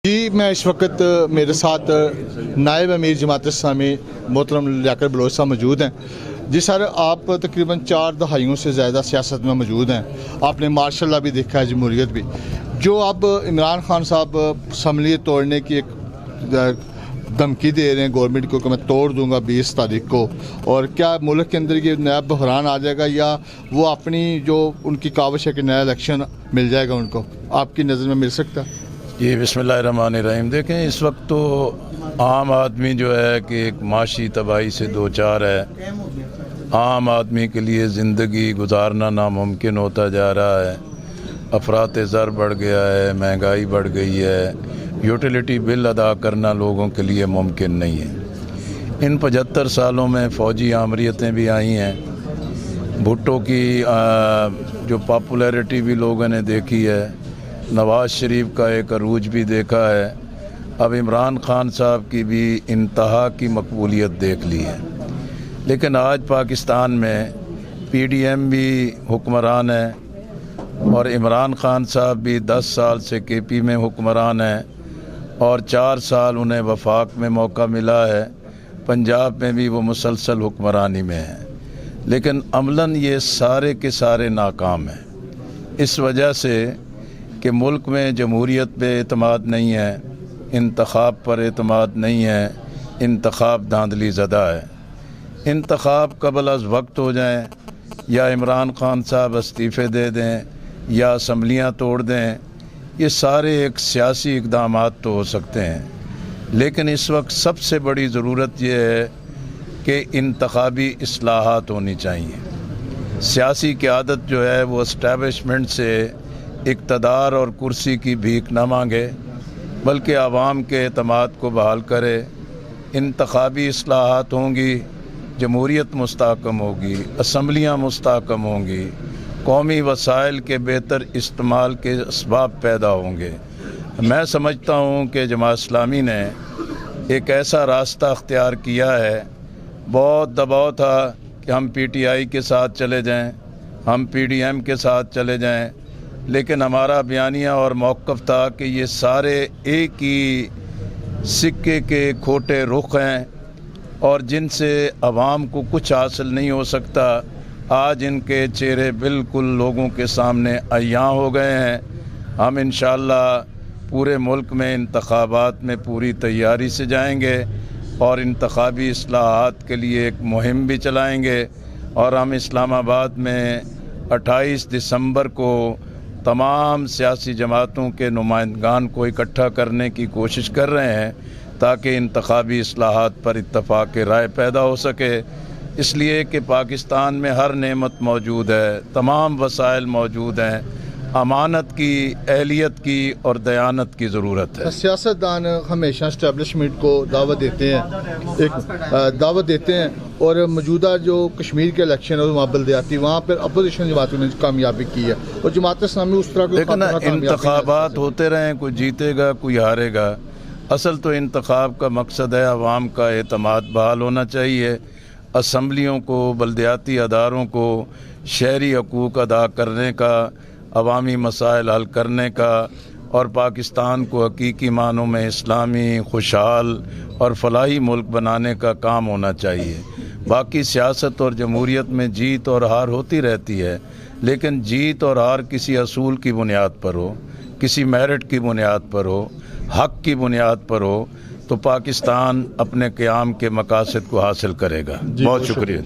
जी मैं इस वक्त मेरे साथ नायब अमीर जमात इस्लामी मोहतरम लियाकत बलोच साहब मौजूद हैं। जी सर, आप तकरीबन 4 दहाइयों से ज़्यादा सियासत में मौजूद हैं। आपने मार्शल भी देखा है, जमहूरियत भी। जो अब इमरान खान साहब असम्बली तोड़ने की एक धमकी दे रहे हैं गवर्नमेंट को कि मैं तोड़ दूंगा 20 तारीख को, और क्या मुल्क के अंदर ये नया बहरान आ जाएगा या वो अपनी जो उनकी काविश है कि नया इलेक्शन मिल जाएगा उनको, आपकी नज़र में मिल सकता है? जी बिस्मिल्लाहिर्रहमानिर्रहीम। देखें, इस वक्त तो आम आदमी जो है कि एक माशी तबाही से दो चार है। आम आदमी के लिए ज़िंदगी गुजारना नामुमकिन होता जा रहा है। अफरात ज़र बढ़ गया है, महंगाई बढ़ गई है, यूटिलिटी बिल अदा करना लोगों के लिए मुमकिन नहीं है। इन 75 सालों में फ़ौजी आमरीतें भी आई हैं। भुट्टो की जो पॉपुलैरिटी भी लोगों ने देखी है, नवाज़ शरीफ का एक अरूज भी देखा है, अब इमरान खान साहब की भी इंतहा की मकबूलियत देख ली है। लेकिन आज पाकिस्तान में PDM भी हुक्मरान है और इमरान खान साहब भी 10 साल से KP में हुक्मरान है और 4 साल उन्हें वफाक में मौका मिला है। पंजाब में भी वो मुसलसल हुक्मरानी में है, लेकिन अमलन ये सारे के सारे नाकाम हैं। इस वजह से कि मुल्क में जमहूरियत पे एतमाद नहीं है, इंतखाब पर एतमाद नहीं है, इंतखाब धांधली ज़दा है। इंतखाब कबल अज़ वक्त हो जाएं या इमरान खान साहब इस्तीफ़े दे दें या असम्बलियाँ तोड़ दें, ये सारे एक सियासी इक़दामात तो हो सकते हैं, लेकिन इस वक्त सबसे बड़ी ज़रूरत ये है कि इंतखाबी इस्लाहात होनी चाहिए। सियासी क़यादत जो है वो इस्टेब्लिशमेंट से इक़्तिदार और कुर्सी की भीख न मांगे, बल्कि आवाम के एतमाद को बहाल करे। इंतखाबी इस्लाहात होंगी, जमहूरियत मुस्तहकम होगी, असम्बलियाँ मुस्तहकम होंगी, कौमी वसाइल के बेहतर इस्तेमाल के असबाब पैदा होंगे। मैं समझता हूँ कि जमात इस्लामी ने एक ऐसा रास्ता अख्तियार किया है। बहुत दबाव था कि हम PTI के साथ चले जाएं, हम PDM के साथ चले जाएं, लेकिन हमारा बयानिया और मौक़िफ़ था कि ये सारे एक ही सिक्के के खोटे रुख हैं और जिनसे आवाम को कुछ हासिल नहीं हो सकता। आज इनके चेहरे बिल्कुल लोगों के सामने अय्यां हो गए हैं। हम इंशाअल्लाह पूरे मुल्क में इंतखाबात में पूरी तैयारी से जाएंगे और इंतखाबी इस्लाहात के लिए एक मुहिम भी चलाएंगे, और हम इस्लामाबाद में 28 दिसंबर को तमाम सियासी जमातों के नुमाइंदगान को इकट्ठा करने की कोशिश कर रहे हैं ताकि इंतखाबी इस्लाहात पर इत्तफाक राय पैदा हो सके। इसलिए कि पाकिस्तान में हर नेमत मौजूद है, तमाम वसाइल मौजूद हैं, अमानत की, अहलियत की और दयानत की ज़रूरत है। सियासतदान हमेशा इस्टेब्लिशमेंट को दावत देते हैं, एक दावत देते हैं, और मौजूदा जो कश्मीर के इलेक्शन है वहाँ बल्दियाती, वहाँ पर अपोजिशन जमातों ने कामयाबी की है और जमात इस्लामी उस तरह लेकिन ना इंतखाबात होते रहें, कोई जीतेगा कोई हारेगा। असल तो इंतखाब का मकसद है अवाम का एतमाद बहाल होना चाहिए। असम्बलियों को, बल्दियाती अदारों को शहरी हकूक़ अदा करने का, अवामी मसाइल हल करने का और पाकिस्तान को हकीकी मानों में इस्लामी, खुशहाल और फलाही मुल्क बनाने का काम होना चाहिए। बाकी सियासत और जमहूरियत में जीत और हार होती रहती है, लेकिन जीत और हार किसी असूल की बुनियाद पर हो, किसी मेरिट की बुनियाद पर हो, हक़ की बुनियाद पर हो, तो पाकिस्तान अपने क़याम के मकासद को हासिल करेगा। बहुत शुक्रिया।